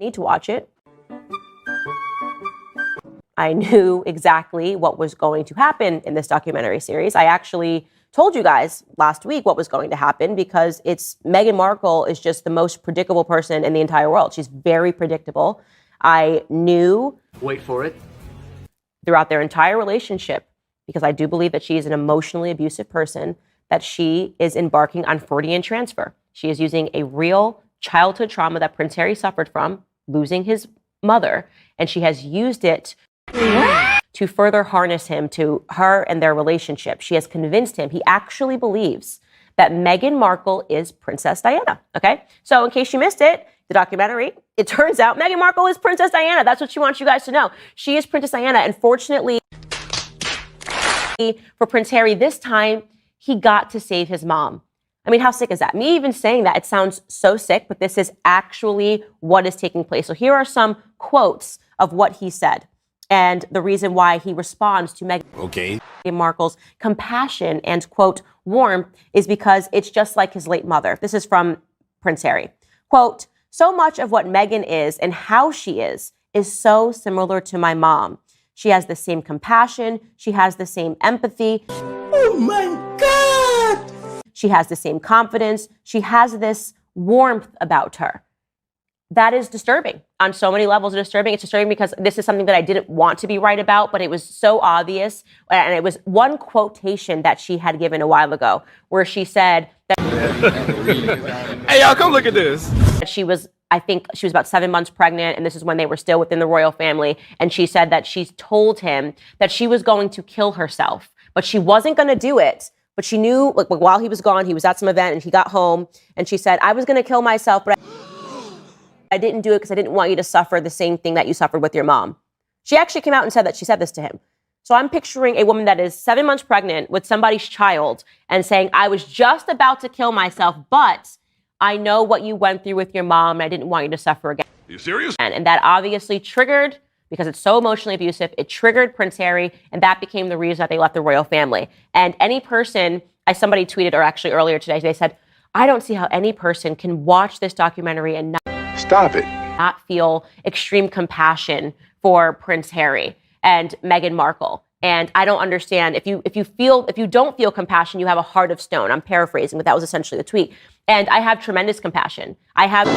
Need to watch it. I knew exactly what was going to happen in this documentary series. I actually told you guys last week what was going to happen because Meghan Markle is just the most predictable person in the entire world. She's very predictable. I knew, wait for it, throughout their entire relationship, because I do believe that she is an emotionally abusive person, that she is embarking on Freudian transfer. She is using a real childhood trauma that Prince Harry suffered from, losing his mother, and she has used it to further harness him to her and their relationship. She has convinced him. He actually believes that Meghan Markle is Princess Diana, okay? So in case you missed it, the documentary, it turns out Meghan Markle is Princess Diana. That's what she wants you guys to know. She is Princess Diana, and fortunately for Prince Harry, this time, he got to save his mom. I mean, how sick is that? Me even saying that, it sounds so sick, but this is actually what is taking place. So here are some quotes of what he said and the reason why he responds to Meghan Markle's compassion and, quote, warmth is because it's just like his late mother. This is from Prince Harry. Quote, so much of what Meghan is and how she is so similar to my mom. She has the same compassion. She has the same empathy. Oh my God! She has the same confidence. She has this warmth about her. That is disturbing on so many levels. It's disturbing because this is something that I didn't want to be right about, but it was so obvious. And it was one quotation that she had given a while ago where she said that hey, y'all, come look at this. I think she was about 7 months pregnant, and this is when they were still within the royal family. And she said that she told him that she was going to kill herself, but she wasn't going to do it. But she knew, like, while he was gone, he was at some event and he got home, and she said, I was going to kill myself, but I didn't do it because I didn't want you to suffer the same thing that you suffered with your mom. She actually came out and said that she said this to him. So I'm picturing a woman that is 7 months pregnant with somebody's child and saying, I was just about to kill myself, but I know what you went through with your mom and I didn't want you to suffer again. Are you serious? And that obviously triggered, because it's so emotionally abusive, it triggered Prince Harry, and that became the reason that they left the royal family. And any person, as somebody tweeted, or actually earlier today, they said, I don't see how any person can watch this documentary and not feel extreme compassion for Prince Harry and Meghan Markle. And I don't understand, if you don't feel compassion, you have a heart of stone. I'm paraphrasing, but that was essentially the tweet. And I have tremendous compassion. I have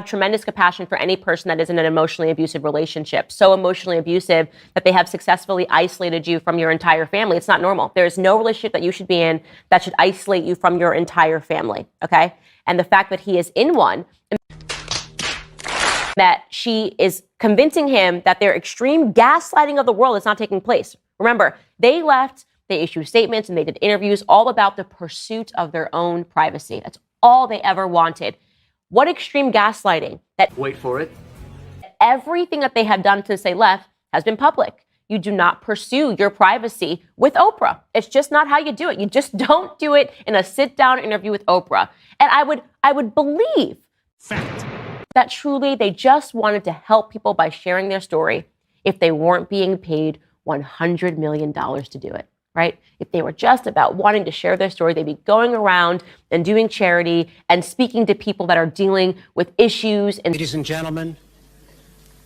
tremendous compassion for any person that is in an emotionally abusive relationship, so emotionally abusive that they have successfully isolated you from your entire family. It's not normal. There is no relationship that you should be in that should isolate you from your entire family, okay? And the fact that he is in one, that she is convincing him that their extreme gaslighting of the world is not taking place. Remember, they left, they issued statements, and they did interviews all about the pursuit of their own privacy. That's all they ever wanted. What extreme gaslighting? That, wait for it, everything that they have done since they left has been public. You do not pursue your privacy with Oprah. It's just not how you do it. You just don't do it in a sit-down interview with Oprah. And I would believe that truly they just wanted to help people by sharing their story if they weren't being paid $100 million to do it, right? If they were just about wanting to share their story, they'd be going around and doing charity and speaking to people that are dealing with issues and, ladies and gentlemen,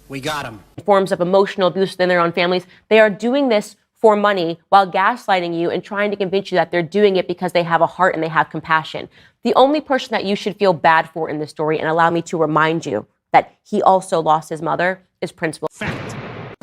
we got them. Forms of emotional abuse within their own families. They are doing this for money while gaslighting you and trying to convince you that they're doing it because they have a heart and they have compassion. The only person that you should feel bad for in this story, and allow me to remind you that he also lost his mother, is Prince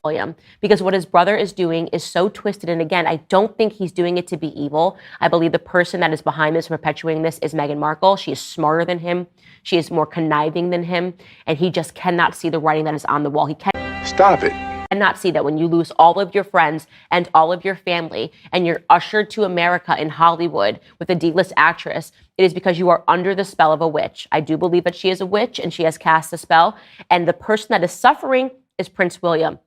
William. Because what his brother is doing is so twisted. And again, I don't think he's doing it to be evil. I believe the person that is behind this, perpetuating this, is Meghan Markle. She is smarter than him. She is more conniving than him. And he just cannot see the writing that is on the wall. He cannot see that when you lose all of your friends and all of your family and you're ushered to America in Hollywood with a D-list actress, it is because you are under the spell of a witch. I do believe that she is a witch and she has cast a spell. And the person that is suffering is Prince William.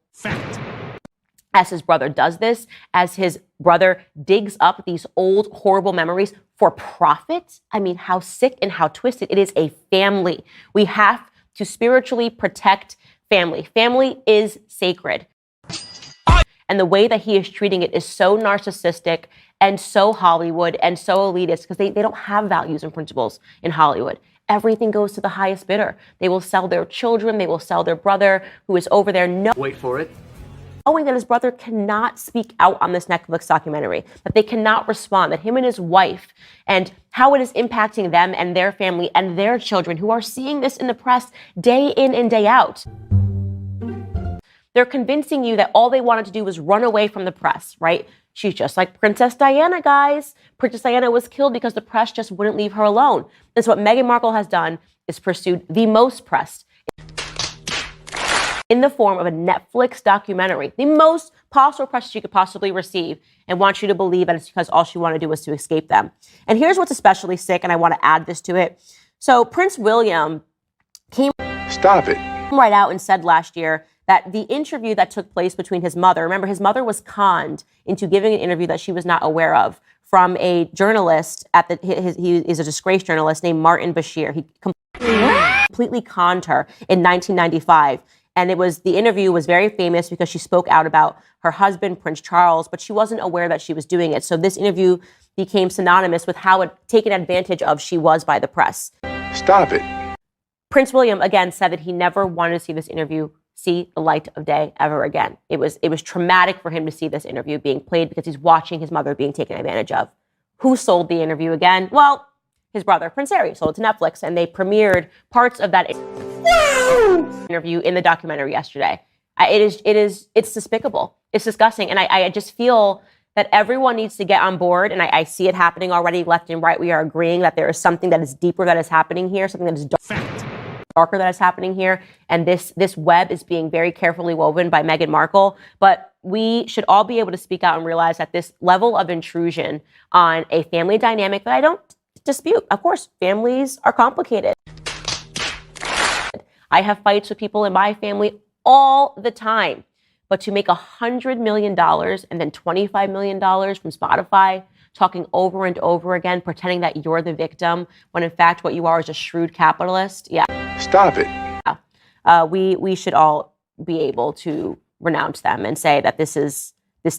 As his brother does this, as his brother digs up these old, horrible memories for profit. I mean, how sick and how twisted. It is a family. We have to spiritually protect family. Family is sacred. And the way that he is treating it is so narcissistic and so Hollywood and so elitist, because they don't have values and principles in Hollywood. everything goes to the highest bidder. They will sell their children. They will sell their brother who is over there. Wait for it. Knowing that his brother cannot speak out on this Netflix documentary, that they cannot respond, that him and his wife and how it is impacting them and their family and their children who are seeing this in the press day in and day out. They're convincing you that all they wanted to do was run away from the press, right? She's just like Princess Diana, guys. Princess Diana was killed because the press just wouldn't leave her alone. And so what Meghan Markle has done is pursued the most press in the form of a Netflix documentary, the most possible press she could possibly receive, and wants you to believe that it's because all she wanted to do was to escape them. And here's what's especially sick, and I want to add this to it. So Prince William came right out and said last year that the interview that took place between his mother, remember his mother was conned into giving an interview that she was not aware of from a journalist he is a disgraced journalist named Martin Bashir. He completely conned her in 1995. And the interview was very famous because she spoke out about her husband, Prince Charles, but she wasn't aware that she was doing it. So this interview became synonymous with how taken advantage of she was by the press. Stop it. Prince William, again, said that he never wanted to see this interview see the light of day ever again. It was traumatic for him to see this interview being played because he's watching his mother being taken advantage of. Who sold the interview again? Well, his brother, Prince Harry, sold it to Netflix, and they premiered parts of that interview in the documentary yesterday. It's despicable. It's disgusting. And I just feel that everyone needs to get on board. And I see it happening already left and right. We are agreeing that there is something that is deeper that is happening here, something that is darker that is happening here. And this web is being very carefully woven by Meghan Markle. But we should all be able to speak out and realize that this level of intrusion on a family dynamic that I don't dispute. Of course, families are complicated. I have fights with people in my family all the time. But to make $100 million and then $25 million from Spotify, talking over and over again, pretending that you're the victim, when in fact what you are is a shrewd capitalist, yeah. Stop it. Yeah. We should all be able to renounce them and say that this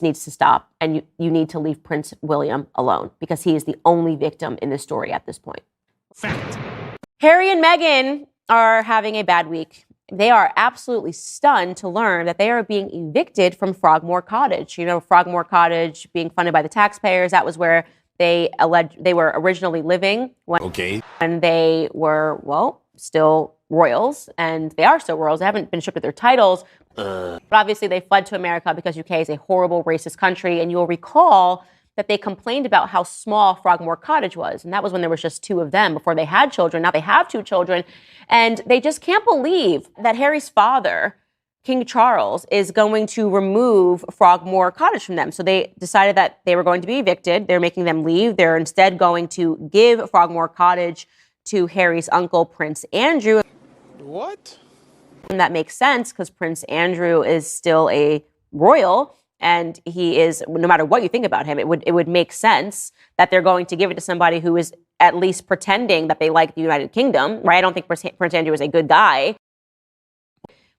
needs to stop, and you need to leave Prince William alone because he is the only victim in this story at this point. Fact. Harry and Meghan are having a bad week. They are absolutely stunned to learn that they are being evicted from Frogmore Cottage. You know, Frogmore Cottage being funded by the taxpayers. That was where they were originally living when they were, well, still royals, and they are still royals. They haven't been stripped of their titles. But obviously they fled to America because UK is a horrible racist country. And you'll recall that they complained about how small Frogmore Cottage was. And that was when there was just two of them before they had children. Now they have two children. And they just can't believe that Harry's father, King Charles, is going to remove Frogmore Cottage from them. So they decided that they were going to be evicted. They're making them leave. They're instead going to give Frogmore Cottage to Harry's uncle, Prince Andrew. What? And that makes sense because Prince Andrew is still a royal. And he is, no matter what you think about him, it would make sense that they're going to give it to somebody who is at least pretending that they like the United Kingdom, right? I don't think Prince Andrew is a good guy.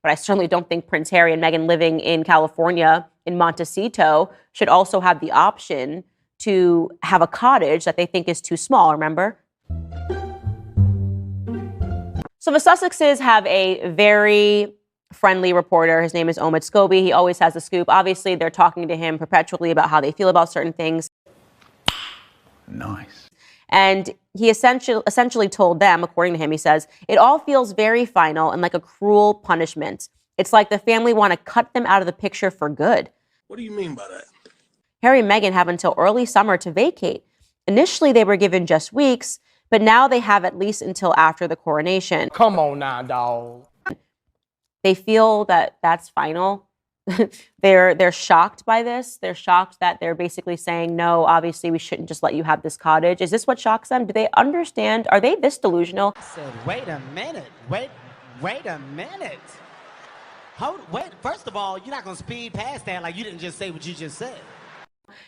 But I certainly don't think Prince Harry and Meghan living in California, in Montecito, should also have the option to have a cottage that they think is too small, remember? So the Sussexes have a very friendly reporter. His name is Omid Scobie. He always has the scoop. Obviously, they're talking to him perpetually about how they feel about certain things. Nice. And he essentially told them, according to him, he says, it all feels very final and like a cruel punishment. It's like the family want to cut them out of the picture for good. What do you mean by that? Harry and Meghan have until early summer to vacate. Initially, they were given just weeks, but now they have at least until after the coronation. Come on now, dog. They feel that that's final. They're shocked by this. They're shocked that they're basically saying, no, obviously we shouldn't just let you have this cottage. Is this what shocks them? Do they understand? Are they this delusional? I said, wait a minute. Wait a minute. Wait, first of all, you're not going to speed past that like you didn't just say what you just said.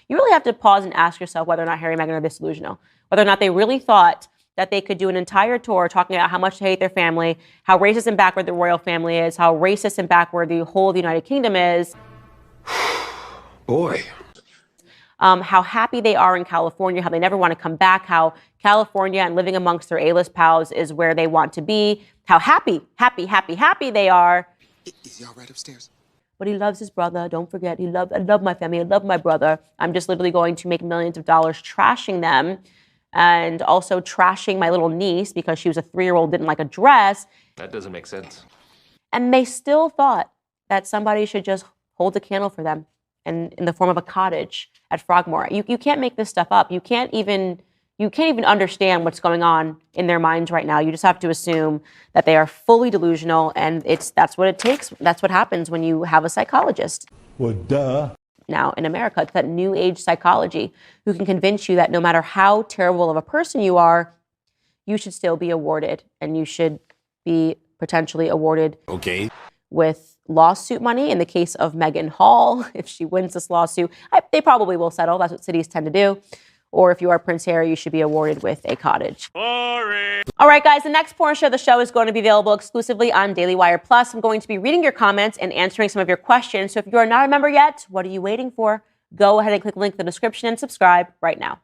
You really have to pause and ask yourself whether or not Harry and Meghan are this delusional. Whether or not they really thought that they could do an entire tour talking about how much they hate their family, how racist and backward the royal family is, how racist and backward the whole of the United Kingdom is. Boy. How happy they are in California, how they never want to come back, how California and living amongst their A-list pals is where they want to be. How happy they are. Is he all right upstairs? But he loves his brother. Don't forget, I love my family. I love my brother. I'm just literally going to make millions of dollars trashing them and also trashing my little niece because she was a 3-year-old, didn't like a dress. That doesn't make sense. And they still thought that somebody should just hold a candle for them and in the form of a cottage at Frogmore. You can't make this stuff up. You can't even understand what's going on in their minds right now. You just have to assume that they are fully delusional, and that's what it takes. That's what happens when you have a psychologist. Well, duh. Now in America, it's that new age psychology who can convince you that no matter how terrible of a person you are, you should still be awarded, and you should be potentially awarded with lawsuit money. In the case of Meghan Hall, if she wins this lawsuit, they probably will settle. That's what cities tend to do. Or if you are Prince Harry, you should be awarded with a cottage. Boring. All right, guys, the next portion of the show is going to be available exclusively on Daily Wire Plus. I'm going to be reading your comments and answering some of your questions. So if you are not a member yet, what are you waiting for? Go ahead and click the link in the description and subscribe right now.